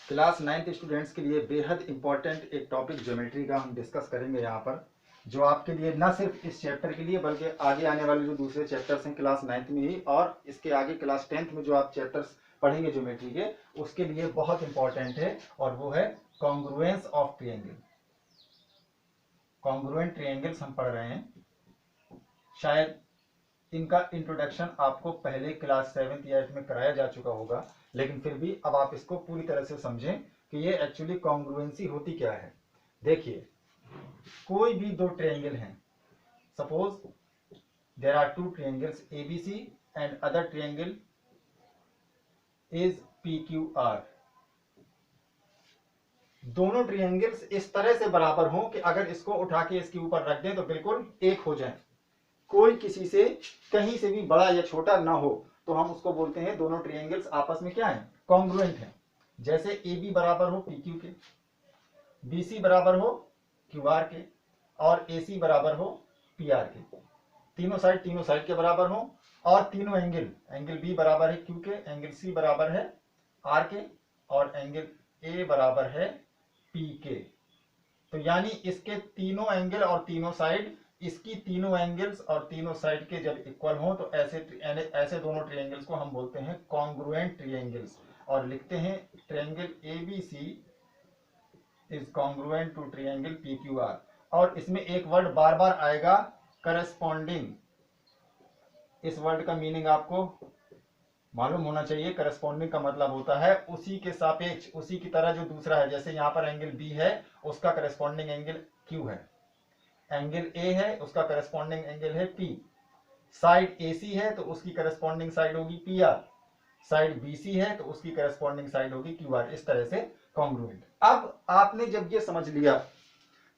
Class 9th students के लिए बेहद इंपॉर्टेंट एक टॉपिक ज्योमेट्री का हम डिस्कस करेंगे यहाँ पर, जो आपके लिए न सिर्फ इस चैप्टर के लिए बल्कि आगे आने वाले जो दूसरे चैप्टर्स हैं क्लास 9th में ही और इसके आगे क्लास 10th में जो आप चैप्टर्स पढ़ेंगे ज्योमेट्री के, उसके लिए बहुत इंपॉर्टेंट है। और वो है congruence of triangle. Congruent triangles हम पढ़ रहे हैं। शायद इनका इंट्रोडक्शन आपको पहले क्लास 7th या 8th में कराया जा चुका होगा, लेकिन फिर भी अब आप इसको पूरी तरह से समझें कि ये एक्चुअली कॉन्ग्रुएंसी होती क्या है। देखिए, कोई भी दो ट्रायंगल हैं, suppose there are two triangles ABC and other triangle is PQR। दोनों ट्रायंगल्स इस तरह से बराबर हों कि अगर इसको उठा के इसके ऊपर रख दें तो बिल्कुल एक हो जाए, कोई किसी से कहीं से भी बड़ा या छोटा ना हो, तो हम उसको बोलते हैं दोनों ट्रायंगल्स आपस में क्या है, कॉन्ग्रुएंट हैं। जैसे AB बराबर हो PQ के, BC बराबर हो QR के और AC बराबर हो PR के। तीनों साइड के बराबर हो और तीनों एंगल B बराबर है Q के, एंगल C बराबर है R के और एंगल A बराबर है P के। तो यानी इसके तीनों एंगल और तीनों साइड, इसकी तीनों एंगल्स और तीनों साइड के जब इक्वल हो तो ऐसे दोनों ट्रायंगल्स को हम बोलते हैं कॉन्ग्रुएंट ट्रायंगल्स। और लिखते हैं triangle ABC is congruent to triangle PQR। और इसमें एक वर्ड बार बार आएगा, करस्पॉन्डिंग। इस वर्ड का मीनिंग आपको मालूम होना चाहिए। करस्पॉन्डिंग का मतलब होता है उसी के सापेक्ष, उसी की तरह जो दूसरा है। जैसे यहाँ पर एंगल B है, उसका करस्पॉन्डिंग एंगल Q है। एंगल A है, उसका करस्पॉन्डिंग एंगल है P। साइड AC है तो उसकी करस्पॉन्डिंग साइड होगी PR। साइड BC है तो उसकी करस्पॉन्डिंग साइड होगी QR। इस तरह से कॉन्ग्रुएंट। अब आपने जब ये समझ लिया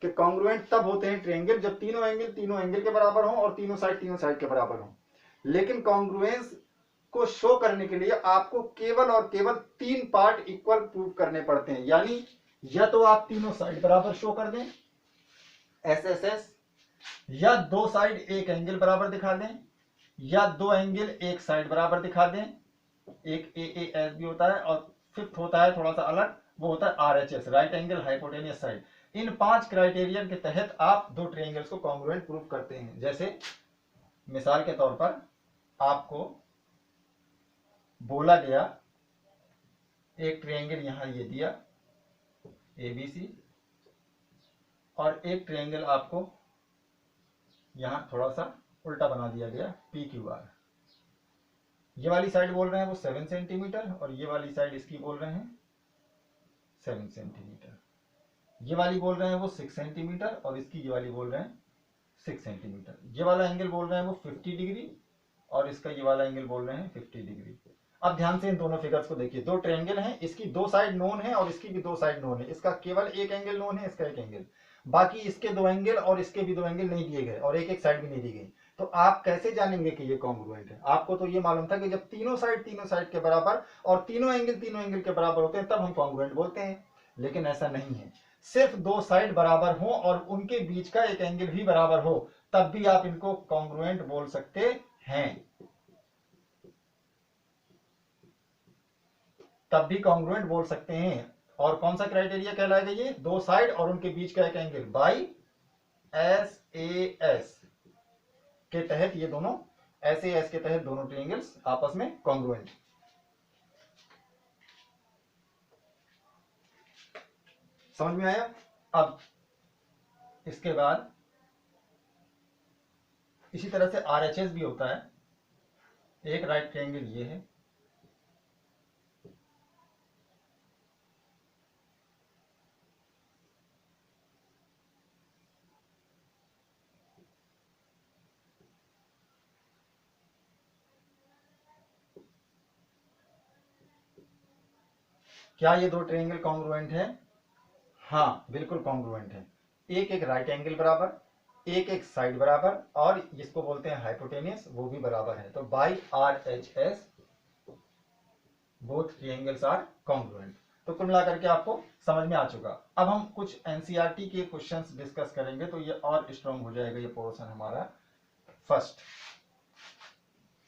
कि कॉन्ग्रुएंट तब होते हैं ट्रायंगल जब तीनों एंगल के बराबर हो और तीनों साइड के बराबर हो। लेकिन कॉन्ग्रुएंस को शो करने के लिए आपको केवल और केवल 3 पार्ट इक्वल प्रूव करने पड़ते हैं। यानी या तो आप तीनों साइड बराबर शो कर दें SSS, या दो साइड एक एंगल बराबर दिखा दें, या दो एंगल एक साइड बराबर दिखा दें। एक AAS भी होता है और फिफ्थ होता है थोड़ा सा अलग, वो होता है RHS, right angle hypotenuse side. इन 5 क्राइटेरिया के तहत आप दो ट्रायंगल्स को कॉन्ग्रुएंट प्रूव करते हैं। जैसे मिसाल के तौर पर आपको बोला गया एक ट्रायंगल यहां ये दिया ABC और एक ट्रायंगल आपको यहां थोड़ा सा उल्टा बना दिया गया PQR। ये वाली साइड बोल रहे हैं वो 7 सेंटीमीटर और ये वाली साइड इसकी बोल रहे हैं 7 सेंटीमीटर। ये वाली बोल रहे हैं वो 6 सेंटीमीटर और इसकी ये वाली बोल रहे हैं 6 सेंटीमीटर। ये वाला एंगल बोल रहे हैं वो 50 डिग्री और इसका ये वाला एंगल बोल रहे हैं 50 डिग्री। अब ध्यान से इन दोनों फिगर्स को देखिए। दो ट्रायंगल हैं, इसकी दो साइड नोन है और इसकी भी दो साइड नोन है। इसका केवल एक एंगल नोन है, इसका एक एंगल, बाकी इसके दो एंगल और इसके भी दो एंगल नहीं दिए गए और एक एक साइड भी नहीं दी गई। तो आप कैसे जानेंगे कि ये कॉन्ग्रुएंट है? आपको तो ये मालूम था कि जब तीनों साइड के बराबर और तीनों एंगल के बराबर होते हैं तब हम कॉन्ग्रुएंट बोलते हैं। लेकिन ऐसा नहीं है। सिर्फ दो साइड बराबर हो और उनके बीच का एक एंगल भी बराबर हो तब भी आप इनको कॉन्ग्रुएंट बोल सकते हैं। तब भी कॉन्ग्रुएंट बोल सकते हैं। और कौन सा क्राइटेरिया कहलाएगा ये? दो साइड और उनके बीच का एक एंगल बाई SAS के तहत ये दोनों SAS के तहत दोनों ट्रायंगल्स आपस में कॉन्ग्रुएंट। समझ में आया? अब इसके बाद इसी तरह से RHS भी होता है। एक राइट ट्रायंगल ये है, क्या ये दो ट्रायंगल कॉन्ग्रुएंट है? हाँ, बिल्कुल कॉन्ग्रुएंट है। एक एक राइट एंगल बराबर, एक एक साइड बराबर और जिसको बोलते हैं हाइपोटेनियस वो भी बराबर है। तो by RHS both triangles are congruent. तो कुल मिलाकर के आपको समझ में आ चुका। अब हम कुछ NCERT के क्वेश्चंस डिस्कस करेंगे तो ये और स्ट्रॉन्ग हो जाएगा ये पोर्शन हमारा। First,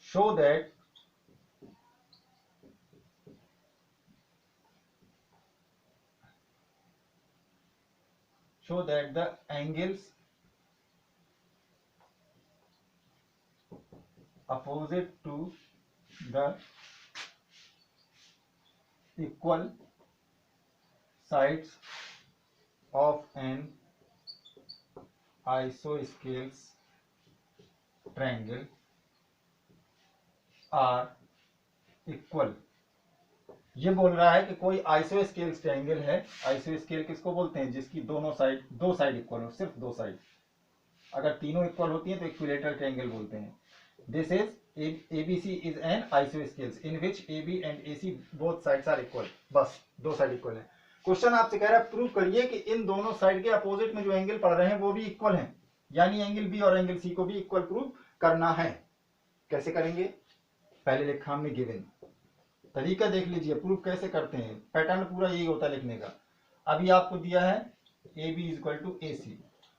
show that show that the angles opposite to the equal sides of an isosceles triangle are equal। ये बोल रहा है कि कोई आइसोस्केल ट्रायंगल है। आइसोस्केल किसको बोलते हैं? जिसकी दोनों साइड, दो साइड इक्वल हो, सिर्फ दो साइड। अगर तीनों इक्वल होती हैं तो इक्विलेटरल ट्रायंगल बोलते हैं। This is ABC is an isosceles in which AB and AC both sides are equal. बस दो साइड इक्वल है। क्वेश्चन आपसे कह रहा है प्रूव करिए कि इन दोनों साइड के अपोजिट में जो एंगल पड़ रहे हैं वो भी इक्वल हैं, यानी एंगल बी और एंगल सी को भी इक्वल प्रूव करना है। कैसे करेंगे? पहले लिखा हमने गिवन, तरीका देख लीजिए प्रूफ कैसे करते हैं। पैटर्न पूरा यही होता है लिखने का। अभी आपको दिया है A B is equal to A C.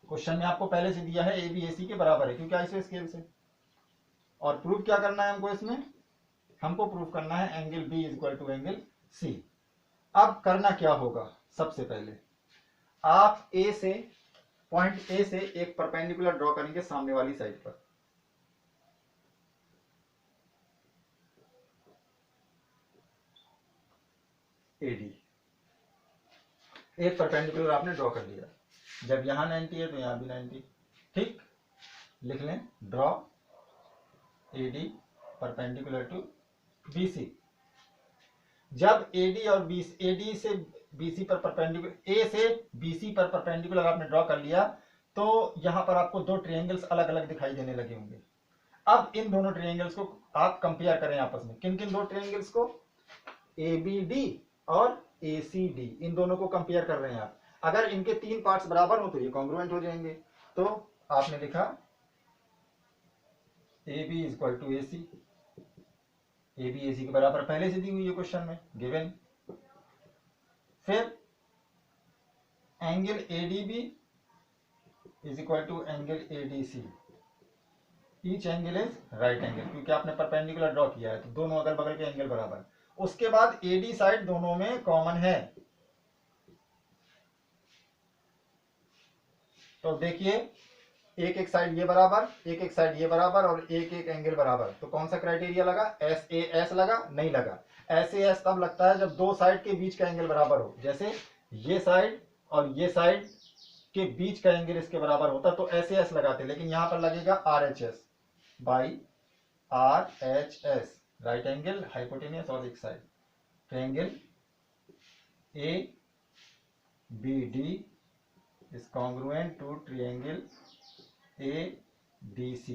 Question में आपको पहले से दिया है ए बी ए सी के बराबर है क्योंकि आइसोस्केल से। और प्रूफ क्या करना है हमको? इसमें हमको प्रूफ करना है angle B is equal to angle C. अब करना क्या होगा? सबसे पहले आप ए से, पॉइंट ए से एक परपेंडिकुलर ड्रॉ करेंगे सामने वाली साइड पर। एडी एक परपेंडिकुलर आपने ड्रॉ कर लिया। जब यहां 90 है तो यहां भी 90। ठीक, लिख लें draw AD perpendicular to BC. जब एडी और बीसी, एडी से बीसी पर परपेंडिकुलर, ए से बीसी पर परपेंडिकुलर आपने ड्रॉ कर लिया तो यहां पर आपको दो ट्रायंगल्स अलग अलग दिखाई देने लगे होंगे। अब इन दोनों ट्रायंगल्स को आप कंपेयर करें आपस में। किन किन दो ट्रायंगल्स को? ए बी डी और ए सी डी, इन दोनों को कंपेयर कर रहे हैं आप। अगर इनके तीन पार्ट्स बराबर हो तो ये कॉन्ग्रुएंट हो जाएंगे। तो आपने लिखा A B is equal to A C. A B A C के बराबर पहले से दी हुई है क्वेश्चन में, गिवन। फिर angle A D B is equal to angle A D C. Each angle is right angle, क्योंकि आपने परपेंडिकुलर ड्रॉ किया है तो दोनों अगल बगल के एंगल बराबर। उसके बाद एडी साइड दोनों में कॉमन है। तो देखिए एक एक साइड ये बराबर, एक एक साइड ये बराबर और एक एक एंगल बराबर। तो कौन सा क्राइटेरिया लगा? एस ए एस लगा? नहीं लगा। एस ए एस तब लगता है जब दो साइड के बीच का एंगल बराबर हो। जैसे ये साइड और ये साइड के बीच का एंगल इसके बराबर होता तो एस ए एस लगाते, लेकिन यहां पर लगेगा R H S by R H S, right angle hypotenuse और एक side. Triangle A B D is congruent to triangle A D C.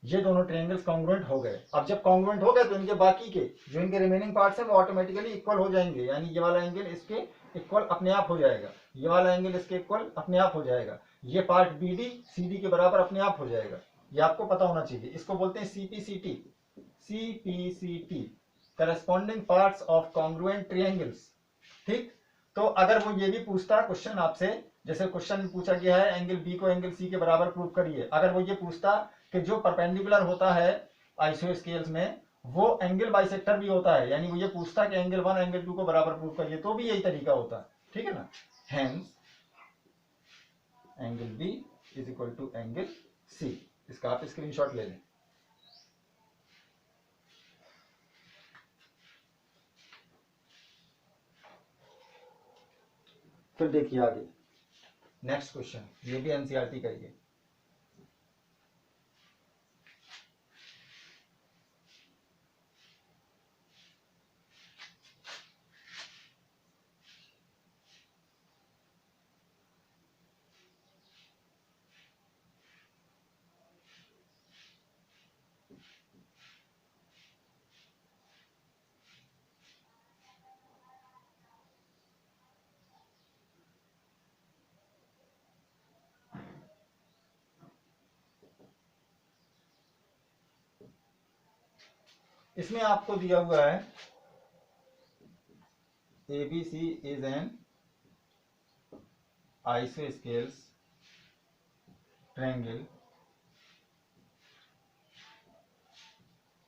ये दोनों ट्रायंगल्स कॉन्ग्रुएंट हो गए। अब जब कॉन्ग्रुएंट हो गए तो इनके बाकी के जो इनके रिमेनिंग पार्ट्स हैं वो ऑटोमेटिकली इक्वल हो जाएंगे, यानी ये वाला एंगल इसके इक्वल अपने आप हो जाएगा, ये वाला एंगल इसके इक्वल अपने आप हो जाएगा, ये part B D C D के बराबर अपने आप हो जाएगा। ये आपको पता होना चाहिए। इसको बोलते हैं CPCT. CPCT, corresponding parts of congruent triangles. ठीक, तो अगर वो ये भी पूछता क्वेश्चन आपसे, जैसे क्वेश्चन में पूछा गया है एंगल बी को एंगल सी के बराबर प्रूव करिए, अगर वो ये पूछता कि जो परपेंडिकुलर होता है आइसोस्केल्स में वो एंगल बाइसेक्टर भी होता है, यानी वो ये पूछता कि एंगल 1 एंगल 2 को बराबर प्रूव करिए, तो भी यही तरीका होता। ठीक है ना? Hence angle B is equal to angle C. इसका आप स्क्रीनशॉट ले लें। फिर देखिए आगे नेक्स्ट क्वेश्चन, ये भी एनसीईआरटी का ही है। इसमें आपको दिया हुआ है ABC is an isosceles triangle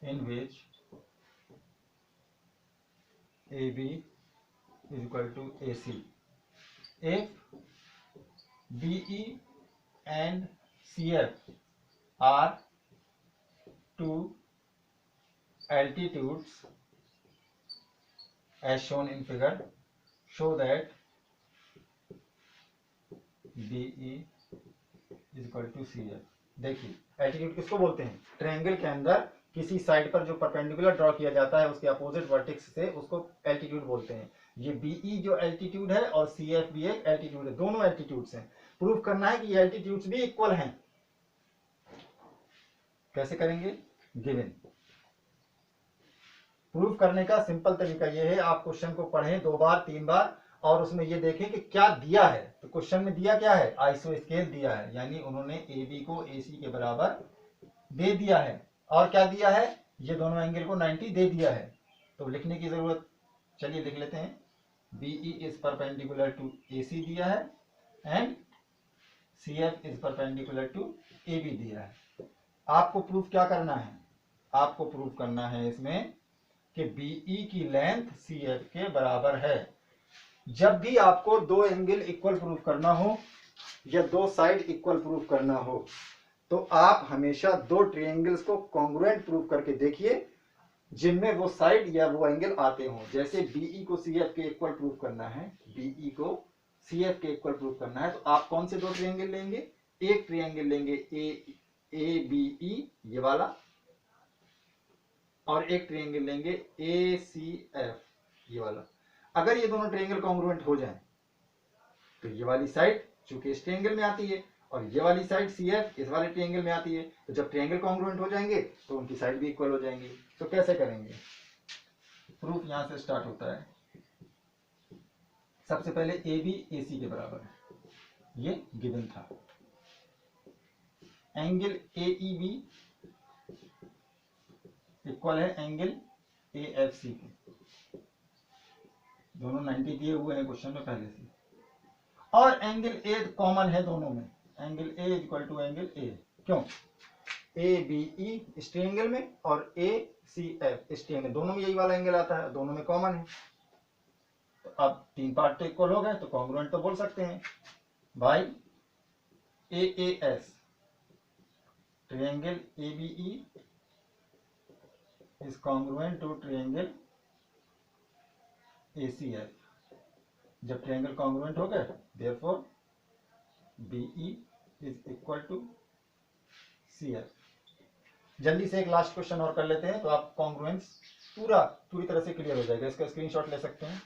in which AB is equal to AC if BE and CF are two altitudes as shown in figure, show that BE is equal to CF। देखिए altitude किसको बोलते हैं? Triangle के अंदर किसी side पर जो perpendicular draw किया जाता है उसके अपोजिट वर्टेक्स से उसको एल्टीट्यूड बोलते हैं। ये बीई जो एल्टीट्यूड है और सीएफ भी एक एल्टीट्यूड है, दोनों एल्टीट्यूड्स हैं। प्रूफ करना है कि ये एल्टीट्यूड्स भी इक्वल हैं। कैसे करेंगे? गिवन। प्रूफ करने का सिंपल तरीका ये है, आप क्वेश्चन को पढ़ें 2 बार 3 बार और उसमें ये देखें कि क्या दिया है। तो क्वेश्चन में दिया क्या है? आइसो स्केल दिया है, यानी उन्होंने ए बी को ए सी के बराबर दे दिया है। और क्या दिया है? ये दोनों एंगल को 90 दे दिया है। तो लिखने की जरूरत, चलिए लिख लेते हैं। BE is perpendicular to A C दिया है and C F is perpendicular to A B दिया है। आपको प्रूफ क्या करना है? आपको प्रूफ करना है इसमें कि बीई की लेंथ सी एफ के बराबर है। जब भी आपको दो एंगल इक्वल प्रूफ करना हो या दो साइड इक्वल प्रूफ करना हो तो आप हमेशा दो ट्रायंगल्स को कॉन्ग्रुएंट प्रूफ करके देखिए जिनमें वो साइड या वो एंगल आते हो। जैसे बीई को सीएफ के इक्वल प्रूफ करना है, बीई को सीएफ के इक्वल प्रूफ करना है, तो आप कौन से दो ट्रायंगल लेंगे? एक ट्रायंगल लेंगे ए बी ई ये वाला, और एक ट्रायंगल लेंगे ए सी एफ ये वाला। अगर ये दोनों ट्रायंगल कॉन्ग्रुएंट हो जाएं तो ये वाली साइड चूंकि इस ट्रायंगल में आती है और ये वाली साइड सी एफ इस वाले ट्रायंगल में आती है, तो जब ट्रायंगल कॉन्ग्रुएंट हो जाएंगे तो उनकी साइड भी इक्वल हो जाएंगी। तो कैसे करेंगे? प्रूफ यहां से स्टार्ट होता है। सबसे पहले ए बी ए सी के बराबर है, ये गिवन था। Angle A E B equal है एंगल ए एफ सी के, दोनों 90 दिए हुए हैं क्वेश्चन में पहले से। और एंगल ए कॉमन है दोनों में, angle A equal to angle A. क्यों? ए बी ई इस ट्रायंगल में और ए सी एफ इस ट्रायंगल, दोनों में यही वाला एंगल आता है, दोनों में कॉमन है। तो अब 3 पार्ट तो इक्वल हो गए, तो कॉन्ग्रुएंट तो बोल सकते हैं भाई। A A S triangle A B E is congruent to triangle A C F. जब ट्रायंगल कॉन्ग्रुएंट हो गए therefore BE is equal to C F. जल्दी से एक लास्ट क्वेश्चन और कर लेते हैं तो आप कॉन्ग्रुएंस पूरी तरह से क्लियर हो जाएगा। इसका स्क्रीनशॉट ले सकते हैं।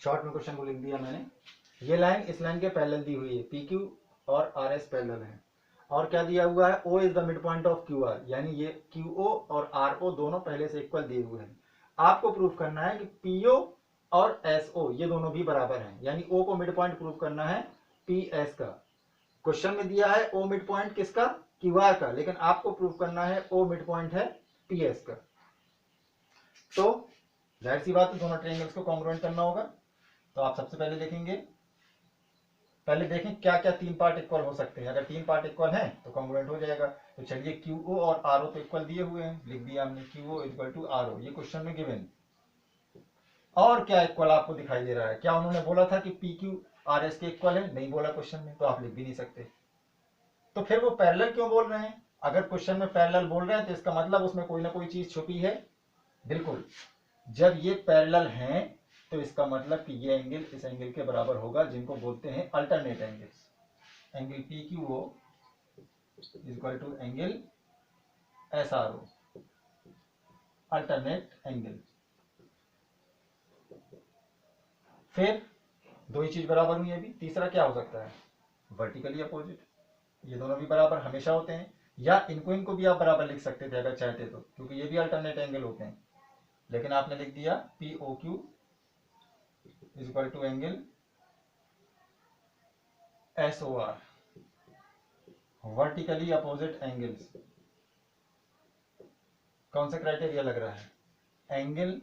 शॉर्ट में क्वेश्चन को लिख दिया मैंने। ये लाइन इस लाइन के पैरेलल दी हुई है, पी क्यू और आर एस पैरेलल है। और क्या दिया हुआ है? O is the mid point of Q R, यानी ये क्यू ओ और आर ओ दोनों पहले से इक्वल दिए हुए हैं। आपको प्रूफ करना है कि पी ओ और एस ओ ये दोनों भी बराबर हैं, यानी ओ को मिड पॉइंट प्रूफ करना है पी एस का। क्वेश्चन में दिया है ओ मिड पॉइंट किसका? क्यू आर का, लेकिन आपको प्रूफ करना है ओ मिड पॉइंट है पी एस का। तो जाहिर सी बात है दोनों ट्रायंगल्स को कॉन्ग्रुएंट करना होगा। तो आप सबसे पहले देखेंगे, पहले देखें क्या क्या 3 पार्ट इक्वल हो सकते हैं। अगर 3 पार्ट इक्वल हैं तो कॉन्ग्रुएंट हो जाएगा। तो चलिए क्यू ओ और आर ओ तो इक्वल दिए हुए हैं, लिख दिया हमने Q O equal to R O, ये क्वेश्चन में गिवन। और क्या इक्वल आपको दिखाई दे रहा है? क्या उन्होंने बोला था कि पी क्यू आर एस के इक्वल है? नहीं बोला क्वेश्चन में, तो आप लिख भी नहीं सकते। तो फिर वो पैरेलल क्यों बोल रहे हैं? अगर क्वेश्चन में पैरेलल बोल रहे हैं तो इसका मतलब उसमें कोई ना कोई चीज छुपी है। बिल्कुल, जब ये पैरेलल हैं तो इसका मतलब कि ये एंगल इस एंगल के बराबर होगा, जिनको बोलते हैं alternate angles. Angle P Q O is equal to angle S R O, alternate angle. फिर दो ही चीज बराबर हुई अभी, तीसरा क्या हो सकता है, वर्टिकली अपोजिट। ये दोनों भी बराबर हमेशा होते हैं, या इनको भी आप बराबर लिख सकते थे अगर चाहते तो, क्योंकि ये भी अल्टरनेट एंगल होते हैं। लेकिन आपने लिख दिया P O Q is equal to angle S O R, vertically opposite angles. कौन सा क्राइटेरिया लग रहा है, angle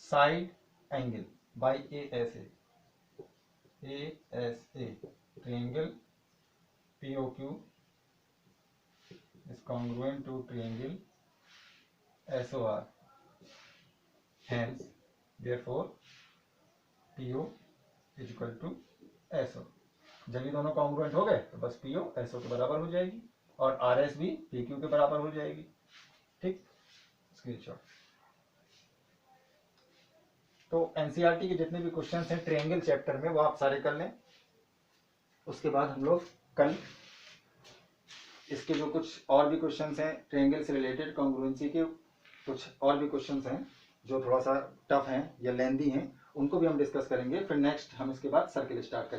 side angle by A S A triangle POQ is congruent to triangle SOR, hence therefore PO is equal to SO। जब ये दोनों congruent हो गए तो बस PO SO के बराबर हो जाएगी और RS भी PQ के बराबर हो जाएगी। ठीक, स्क्रीनशॉट। तो एनसीईआरटी के जितने भी क्वेश्चन हैं ट्रायंगल चैप्टर में वो आप सारे कर लें। उसके बाद हम लोग कल इसके जो कुछ और भी क्वेश्चंस हैं ट्रायंगल से रिलेटेड, कॉन्ग्रुएंसी के कुछ और भी क्वेश्चंस हैं जो थोड़ा सा टफ हैं या लेंदी हैं, उनको भी हम डिस्कस करेंगे। फिर नेक्स्ट हम इसके बाद सर्किल स्टार्ट करेंगे।